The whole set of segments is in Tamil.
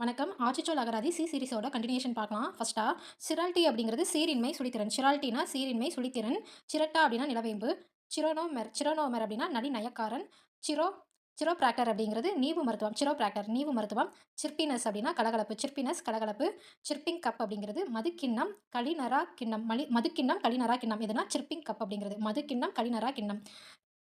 வணக்கம். ஆச்சிச்சோல் அகராதி சி சீரிஸோட கன்டினியூஷன் பார்க்கலாம். ஃபர்ஸ்ட்டா சிரால்டி அப்படிங்கிறது சீரின்மை சுழித்திறன். சிரால்டினா சீரின்மை சுழித்திறன். சிரட்டா அப்படின்னா நிலவேம்பு. சிரோனோமர் அப்படின்னா நயக்காரன். சிரோ சிரோப்ராக்டர் அப்படிங்கிறது நீவு மருத்துவம். சிரோப்ராக்டர் நீவு மருத்துவம். சிற்பினஸ் அப்படின்னா கலகலப்பு. சிற்பினஸ் கலகலப்பு. சிற்பிங் கப் அப்படிங்கிறது மதுக்கிண்ணம் களிநரா கிண்ணம். மதுக்கிண்ணம் களிநரா கிண்ணம். எதுனா சிற்பிங் கப் அப்படிங்கிறது மதுக்கிண்ணம் களிநரா கிண்ணம்.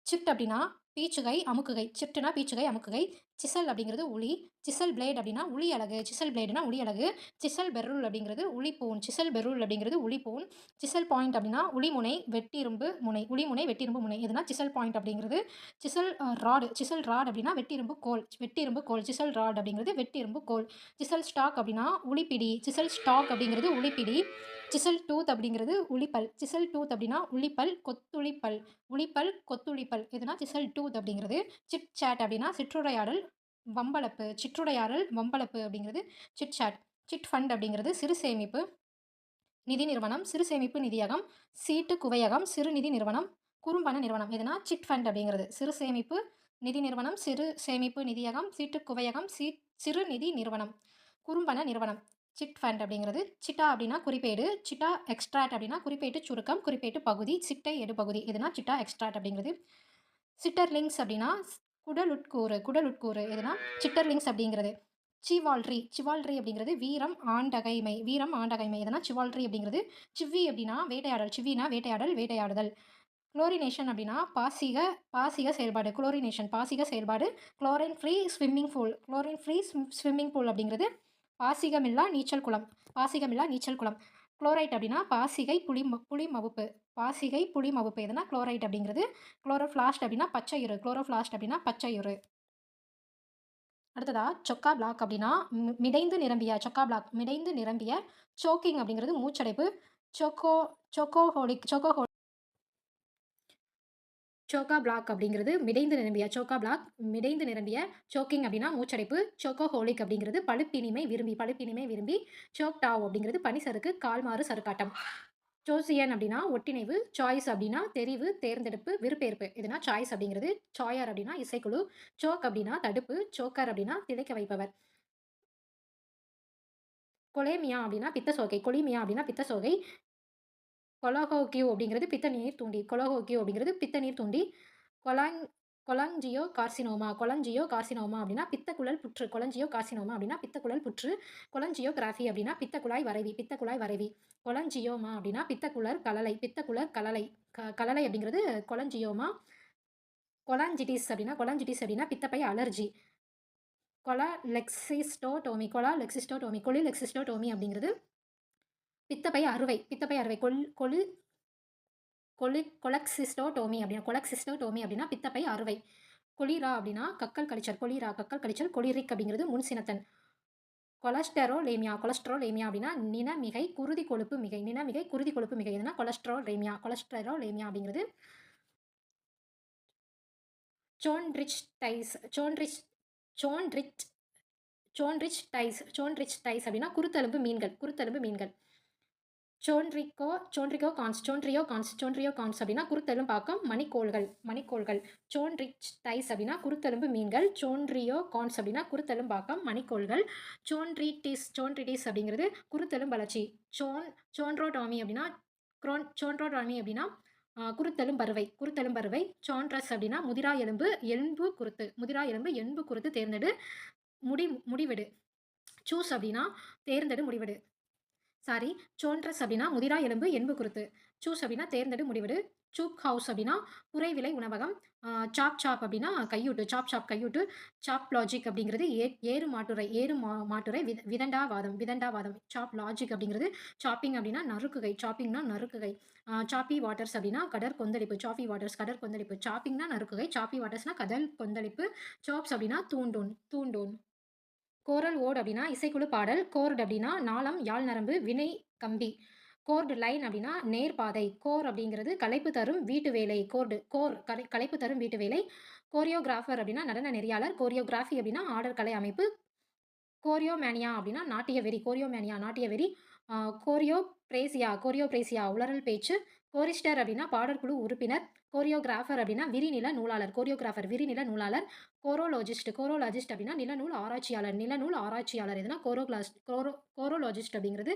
சிட் அப்படின்னா பீச்சுகை, அமுக்குகை. சிட்டுனா பீச்சுகை, அமுக்குகை. சிசல் அப்படிங்கிறது உளி. சிசல் பிளேட் அப்படின்னா உளி அலகு. சிசல் பிளேடுனா உளி அலகு. சிசல் பெர்ருல் அப்படிங்கிறது உளிப்பூன். சிசல் பெர்ருல் அப்படிங்கிறது உளிப்பூன். சிசல் பாயிண்ட் அப்படின்னா உளிமுனை, வெட்டிரும்பு முனை. உளிமுனை, வெட்டிரும்பு முனை. எதுனா சிசல் பாயிண்ட் அப்படிங்கிறது. சிசல் ராடு. சிசல் ராட் அப்படின்னா வெட்டிரும்பு கோல். வெட்டிரும்பு கோல். சிசல் ராட் அப்படிங்கிறது வெட்டிரும்பு கோல். சிசல் ஸ்டாக் அப்படின்னா உளிப்பிடி. சிசல் ஸ்டாக் அப்படிங்கிறது உளிப்பிடி. சிசல் டூத் அப்படிங்கிறது உளிப்பல். சிசல் டூத் அப்படின்னா உளிப்பல், கொத்துளிப்பல். உளிப்பல், கொத்துளிப்பல். எதுனா சிசல் டூத் அப்படிங்கிறது. சிட் சாட் அப்படின்னா சிற்றுரையாடல், வம்பளப்பு. சிற்றுரையாடல், வம்பளப்பு அப்படிங்கிறது சிட் சாட். சிட் ஃபண்ட் அப்படிங்கிறது சிறு சேமிப்பு நிதி நிறுவனம், சிறு சேமிப்பு நிதியகம், சீட்டு குவையகம், சிறு நிதி நிறுவனம், குறும்பண நிறுவனம். எதுனா சிட் ஃபண்ட் அப்படிங்கிறது சிறு சேமிப்பு நிதி நிறுவனம், சிறு சேமிப்பு நிதியகம், சீட்டு குவையகம், சிறு நிதி நிறுவனம், குறும்பண நிறுவனம். சிட் ஃபண்ட் அப்படிங்கிறது. சிட்டா அப்படின்னா குறிப்பேடு. சிட்டா எக்ஸ்ட்ராக்ட் அப்படின்னா குறிப்பேட்டு சுருக்கம், குறிப்பேட்டு பகுதி, சிட்டை எடுபகுதி. எதுனா சிட்டா எக்ஸ்ட்ராக்ட் அப்படிங்கிறது. சிட்டர்லிங்ஸ் அப்படின்னா குடலுட்கூறு. எதுனா சிட்டர்லிங்ஸ் அப்படிங்கிறது. சிவால்ரி அப்படிங்கிறது வீரம் ஆண்டகைமை. வீரம் ஆண்டகைமை. எதுனா சிவால்ரி அப்படிங்கிறது. சிவ்வி அப்படின்னா வேட்டையாடல். சிவ்வினா வேட்டையாடல், வேட்டையாடுதல். குளோரினேஷன் அப்படின்னா பாசிக செயல்பாடு. குளோரினேஷன் பாசிக செயல்பாடு. Chlorine free swimming pool. Chlorine free swimming pool அப்படிங்கிறது பாசிகமில்லா நீச்சல் குளம். பாசிகமில்லா நீச்சல் குளம். குளோரைட் அப்படின்னா பாசிகை புளி மவுப்பு. பாசிகை புளி மவுப்பு. எதுனா குளோரைட் அப்படிங்கிறது. குளோரோஃப்ளாஸ்ட் அப்படின்னா பச்சையுறு. குளோரோஃப்ளாஸ்ட் அப்படின்னா பச்சையுறு. அடுத்ததா சொக்கா பிளாக் அப்படின்னா மிடைந்து நிரம்பிய. சொக்கா பிளாக் மிடைந்து நிரம்பிய. சோக்கிங் அப்படிங்கிறது மூச்சடைப்பு. சொக்கோ சொக்கோஹோலிக் சோக்கா பிளாக் அப்படிங்கிறது மிடைந்து நிரம்பிய. சோக்கிங் அப்படின்னா மூச்சடைப்பு. சோக்கோஹோலிக் அப்படிங்கிறது பழுப்பினிமை விரும்பி. சோக்டாவ் அப்படிங்கிறது பனிசறுக்கு கால்மாறு சறுக்காட்டம். சோசியன் அப்படின்னா ஒட்டிணைவு. சாய்ஸ் அப்படின்னா தெரிவு, தேர்ந்தெடுப்பு, விருப்பேற்பு. இதுனா சாய்ஸ் அப்படிங்கிறது. சாயர் அப்படின்னா இசைக்குழு. சோக் அப்படின்னா தடுப்பு. சோக்கர் அப்படின்னா திளைக்க வைப்பவர். கொலேமியா அப்படின்னா பித்தசோகை. கொலிமியா அப்படின்னா பித்தசோகை. கொலோகோக்யூ அப்படிங்கிறது பித்த நீர் தூண்டி. கொலாங் கொலஞ்சியோ கார்சினோமா அப்படின்னா பித்தக்குழல் புற்று. கொலஞ்சியோகிராஃபி அப்படின்னா பித்தக்குழாய் வரைவி. கொலஞ்சியோமா அப்படின்னா பித்தக்குழற் கலலை. கலலை அப்படிங்கிறது கொலஞ்சியோமா. கொலாஞ்சிட்டிஸ் அப்படின்னா பித்தப்பை அலர்ஜி. கொலிலெக்சிஸ்டோடோமி அப்படிங்கிறது பித்தப்பை அறுவை. கொலக்சிஸ்டோடோமி அப்படின்னா பித்தப்பை அறுவை. கொலிரா அப்படின்னா கக்கல் கழிச்சல். கொலிரிக் அப்படிங்கிறது முன்சினத்தன். கொலஸ்டெரோலேமியா அப்படின்னா நிணமிகை குருதி கொழுப்பு மிகை. எதுனா கொலஸ்டெரோலேமியா அப்படிங்கிறது. சோன்ரிச் டைஸ் அப்படின்னா குருத்தெலும்பு மீன்கள். சோன்ட்ரியோ கான்ஸ் அப்படின்னா குருத்தெலும்பாக்கம் மணிக்கோள்கள். சோன்ரிச் டைஸ் அப்படின்னா குருத்தெலும்பு மீன்கள். சோன்ட்ரியோ கான்ஸ் அப்படின்னா குருத்தெலும்பாக்கம் மணிக்கோள்கள். சோன்ட்ரிட்டிஸ் அப்படிங்கிறது குருத்தெலும்பலர்ச்சி. சோன்ட்ரோடாமி அப்படின்னா குருத்தெலும்பருவை. சாண்ட்ரஸ் அப்படின்னா முதிரா எலும்பு குருத்து தேர்ந்தெடு முடிவெடு. சூஸ் அப்படின்னா தேர்ந்தெடு முடிவெடு. சோன்ட்ரஸ் அப்படின்னா முதிரா எலும்பு குருத்து. சூஸ் அப்படின்னா தேர்ந்தெடு முடிவெடு. சூப் ஹவுஸ் அப்படின்னா புரைவிலை உணவகம். சாப் அப்படின்னா கையூட்டு. கையூட்டு. சாப் லாஜிக் அப்படிங்கிறது ஏறு மாட்டுரை. விதண்டாவாதம். சாப் லாஜிக் அப்படிங்கிறது சாப்பிங் அப்படின்னா நறுக்குகை. சாப்பி வாட்டர்ஸ் அப்படின்னா கடற்கொந்தளிப்பு. சாப்பிங்னா நறுக்குகை. சாப்பி வாட்டர்ஸ்னா கடல் கொந்தளிப்பு. சாப்ஸ் அப்படின்னா தூண்டோன். கோரல் ஓட் அப்படின்னா இசைக்குழு பாடல். கோர்டு அப்படின்னா நாளம், யாழ் நரம்பு, வினை கம்பி. கோர்டு லைன் அப்படின்னா நேர்பாதை. கோர் அப்படிங்கிறது களைப்பு தரும் வீட்டு வேலை. களைப்பு தரும் வீட்டு வேலை. கோரியோகிராஃபர் அப்படின்னா நடன நெறியாளர். கோரியோகிராஃபி அப்படின்னா ஆடல் கலை அமைப்பு. கோரியோமேனியா அப்படின்னா நாட்டிய வெறி. கோரியோப்ரேசியா உளறல் பேச்சு. கோரிஸ்டர் அப்படின்னா பாடற்குழு உறுப்பினர். கோரியோகிராஃபர் அப்படின்னா விரிநில நூலாளர். கோரியோகிராஃபர் விரிநில நூலாளர். கோரோலஜிஸ்ட். கோரோலஜிஸ்ட் அப்படின்னா நிலநூல் ஆராய்ச்சியாளர். நிலநூல் ஆராய்ச்சியாளர். எதுனா கோரோலஜிஸ்ட் அப்படிங்கிறது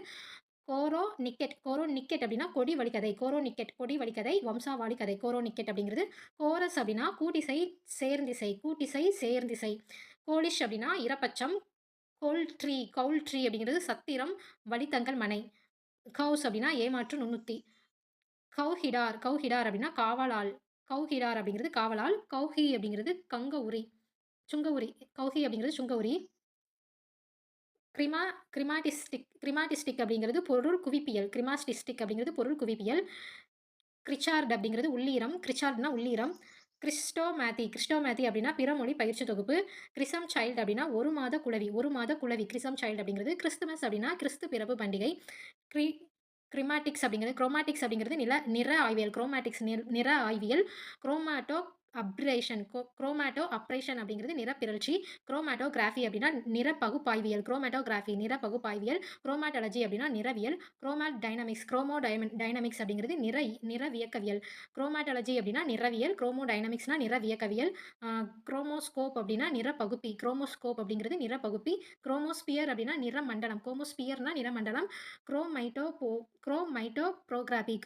கோரோனிக்கெட். கோரோனிக்கெட் அப்படின்னா கொடி வழிக்கதை. கோரோனிக்கெட் கொடி வழிக்கதை, வம்சாவளி கதை. கோரோனிக்கெட் அப்படிங்கிறது. கோரஸ் அப்படின்னா கூட்டிசை சேர்ந்திசை. கூட்டிசை சேர்ந்திசை. கோலிஷ் அப்படின்னா இரப்பச்சம். கவுல்ட்ரி அப்படிங்கிறது சத்திரம், வழித்தங்கல் மனை. கவுஸ் அப்படின்னா ஏமாற்று நுண்ணுத்தி. கௌஹிடார் அப்படின்னா காவலாள். கௌஹிடார் அப்படிங்கிறது காவலாள். கௌஹி அப்படிங்கிறது சுங்க உரி. கௌஹி அப்படிங்கிறது சுங்க உரி. கிரிமாட்டிஸ்டிக் அப்படிங்கிறது பொருள் குவிப்பியல். கிரிமாட்டிஸ்டிக் அப்படிங்கிறது பொருள் குவிப்பியல். கிரிச்சார்ட் அப்படிங்கிறது உள்ளீரம். கிரிச்சார்ட்னா உள்ளீரம். கிறிஸ்டோமேத்தி அப்படின்னா பிறமொழி பயிற்சி தொகுப்பு. கிறிசம் சைல்டு அப்படின்னா ஒரு மாத குழவி. கிறிசம் சைல்டு அப்படிங்கிறது. கிறிஸ்துமஸ் அப்படின்னா கிறிஸ்து பிறப்பு பண்டிகை. கிரி குரோமாட்டிக்ஸ் அப்படிங்கிறது நிற ஆய்வியல். நிற ஆய்வியல். குரோமாட்டோ அப்ரேஷன் அப்படிங்கிறது நிறப்பிறழ்ச்சி. குரோமாட்டோகிராஃபி அப்படின்னா நிற பகுப்பாய்வியல். குரோமாட்டாலஜி அப்படின்னா நிறவியல். டைனமிக்ஸ் அப்படிங்கிறது நிறவியக்கவியல். குரோமாட்டாலஜி அப்படின்னா நிறவியல். டைனமிக்ஸ்னா நிறவியக்கவியல். குரோமோஸ்கோப் அப்படின்னா நிறப்பகுப்பி. குரோமோஸ்கோப் அப்படிங்கிறது நிறப்பகுப்பி. குரோமோஸ்பியர் அப்படின்னா நிறமண்டலம். குரோமோஸ்பியர்னா நிறமண்டலம். குரோமைட்டோப்ரோகிராபி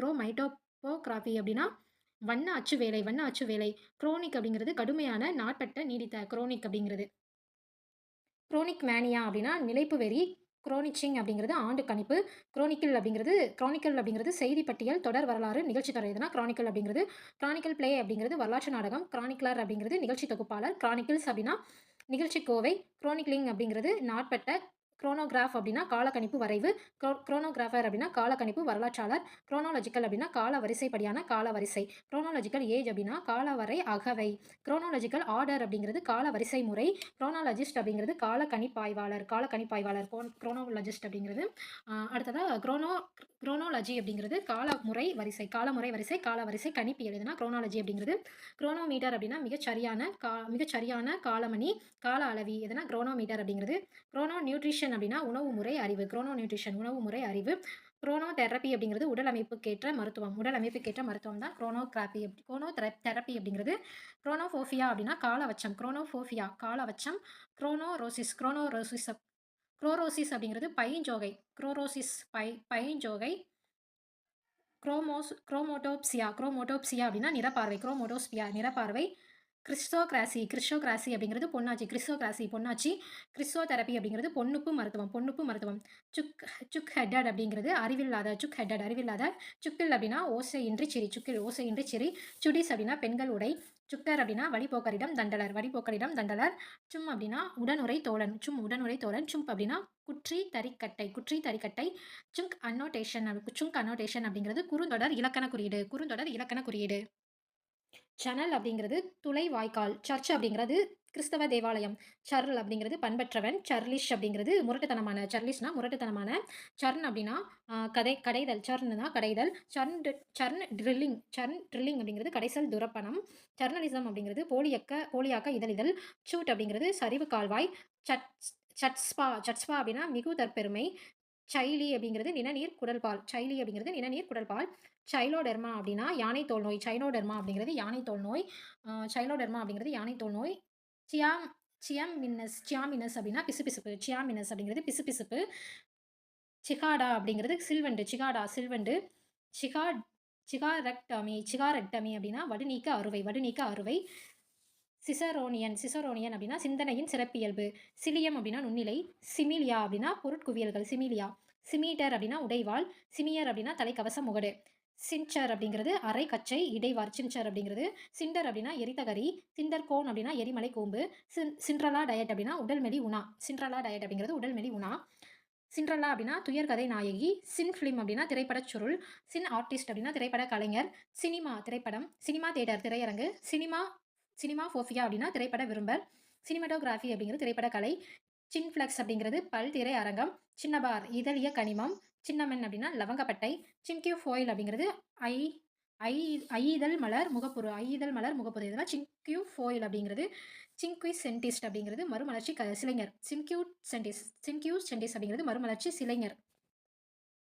அப்படின்னா வண்ண அச்சு வேலை. குரோனிக் அப்படிங்கிறது கடுமையான நாட்பட்ட நீடித்த. குரோனிக் அப்படிங்கிறது. குரோனிக் மேனியா அப்படின்னா நிலைப்பு வெறி. குரோனிச்சிங் அப்படிங்கிறது ஆண்டு கணிப்பு. குரோனிக்கல் அப்படிங்கிறது செய்தி பட்டியல், தொடர் வரலாறு, நிகழ்ச்சி தொடர். எதுனா கிரானிக்கல் அப்படிங்கிறது. கிரானிக்கல் பிளே அப்படிங்கிறது வரலாற்று நாடகம். கிரானிக்கலர் அப்படிங்கிறது நிகழ்ச்சி தொகுப்பாளர். கிரானிக்கிள்ஸ் அப்படின்னா நிகழ்ச்சி கோவை. குரோனிக்லிங் அப்படிங்கிறது நாட்பட்ட. குரோனோகிராஃப் அப்படின்னா காலக்கணிப்பு வரைவு. குரோனோகிராஃபர் அப்படின்னா காலக்கணிப்பு வரலாற்றாளர். குரோனாலஜிக்கல் அப்படின்னா கால வரிசைப்படியான காலவரிசை. குரோனாலஜிக்கல் ஏஜ் அப்படின்னா காலவரை அகவை. குரோனாலஜிக்கல் ஆர்டர் அப்படிங்கிறது கால வரிசை முறை. குரோனாலஜிஸ்ட் அப்படிங்கிறது காலக்கணிப்பாய்வாளர். குரோனாலஜிஸ்ட் அப்படிங்கிறது. அடுத்ததாக குரோனாலஜி அப்படிங்கிறது காலமுறை வரிசை காலவரிசை கணிப்பியல். எதுனா குரோனாலஜி அப்படிங்கிறது. குரோனோமீட்டர் அப்படின்னா மிகச்சரியான காலமணி, கால அளவி. எதுனா குரோனோமீட்டர் அப்படிங்கிறது. குரோனோ நியூட்ரிஷன் அப்படின்னா உணவுமுறை அறிவு. உணவுமுறை அறிவு. குரோனோ தெரப்பி அப்படிங்கிறது உடல் அமைப்புக்கேற்ற மருத்துவம் தான் குரோனோ தெரப்பி அப்படிங்கிறது. குரோனோஃபோபியா அப்படின்னா காலவச்சம். குரோரோசிஸ் அப்படிங்கிறது பைஞ்சோகை. குரோமோட்டோப்சியா அப்படின்னா நிறப்பார்வை. கிறிஸ்டோகிராசி அப்படிங்கிறது பொன்னாச்சி. கிறிஸ்டோதெரப்பி அப்படிங்கிறது பொன்னுப்பு மருத்துவம். சுக் ஹெட்டட் அப்படிங்கிறது அறிவில்லாத. சுக்கில் அப்படின்னா ஓசையின்றி சிரி. சுடிஸ் அப்படின்னா பெண்கள் உடை. சுக்கர் அப்படின்னா வழிபோக்கரிடம் தண்டலர். சும் அப்படின்னா உடனுறை தோழன். சும்ப் அப்படின்னா குற்றி தறிக்கட்டை. சுங்க் அன்னோட்டேஷன் அப்படிங்கிறது குறுந்தொடர் இலக்கண குறியீடு. சனல் அப்படிங்கிறது துளை வாய்க்கால். சர்ச் அப்படிங்கிறது கிறிஸ்தவ தேவாலயம். சர்ல் அப்படிங்கிறது பண்பற்றவன். சர்லிஷ் அப்படிங்கிறது முரட்டுத்தனமான. சர்ன் அப்படின்னா கடைதல். கடைதல். சர்ன் ட்ரில்லிங் அப்படிங்கிறது கடைசல் துரப்பணம். ஜர்னலிசம் அப்படிங்கிறது போலியாக்க இதழிதழ். சூட் அப்படிங்கிறது சரிவு கால்வாய். சட்ஸ்பா அப்படின்னா மிகு தற்பெருமை. சைலி அப்படிங்கிறது நிணநீர் குடல்பால். சைலோடெர்மா அப்படின்னா யானை தோல் நோய். சைலோடெர்மா அப்படிங்கிறது யானை தோல் நோய். சியாமினஸ் அப்படின்னா பிசுபிசுப்பு. சிகாடா அப்படிங்கிறது சில்வண்டு. சிகாரெக்டமி அப்படின்னா வடுநீக்க அறுவை. சிசரோனியன் அப்படின்னா சிந்தனையின் சிறப்பியல்பு. சிலியம் அப்படின்னா நுண்ணிலை. சிமிலியா அப்படின்னா பொருட்குவியல்கள். சிமீட்டர் அப்படின்னா உடைவாள். சிமியர் அப்படின்னா தலைக்கவசம் முகடு. சின்ச்சர் அப்படிங்கிறது அரை கச்சை இடைவார். சிண்டர் அப்படின்னா எரித்தகரி. சிண்டர்கோன் அப்படின்னா எரிமலை கோம்பு. சிண்ட்ரலா டயட் அப்படின்னா உடல்மெலி உணா. சிண்ட்ரலா அப்படின்னா துயர்கதை நாயகி. சின்ஃபிலிம் அப்படின்னா திரைப்படச் சுருள். சின் ஆர்டிஸ்ட் அப்படின்னா திரைப்பட கலைஞர். சினிமா திரைப்படம். சினிமா தியேட்டர் திரையரங்கு. சினிமாஃபோபியா அப்படின்னா திரைப்பட விரும்பல். சினிமாட்டோகிராஃபி அப்படிங்கிறது திரைப்பட கலை. சின்ஃப்ளெக்ஸ் அப்படிங்கிறது பல் திரை அரங்கம். சின்னபார் இதழிய கனிமம். சின்னமென் அப்படின்னா லவங்கப்பட்டை. சின்கியூ ஃபோயில் அப்படிங்கிறது ஐதழ் மலர் முகப்புரு. இதெல்லாம் சின்கியூ ஃபோயில் அப்படிங்கிறது. சின்குயிஸ் சென்டிஸ்ட் அப்படிங்கிறது மறுமலர்ச்சி சிலைஞர். சின்கியூ சென்டிஸ் அப்படிங்கிறது மறுமலர்ச்சி சிலைஞர்.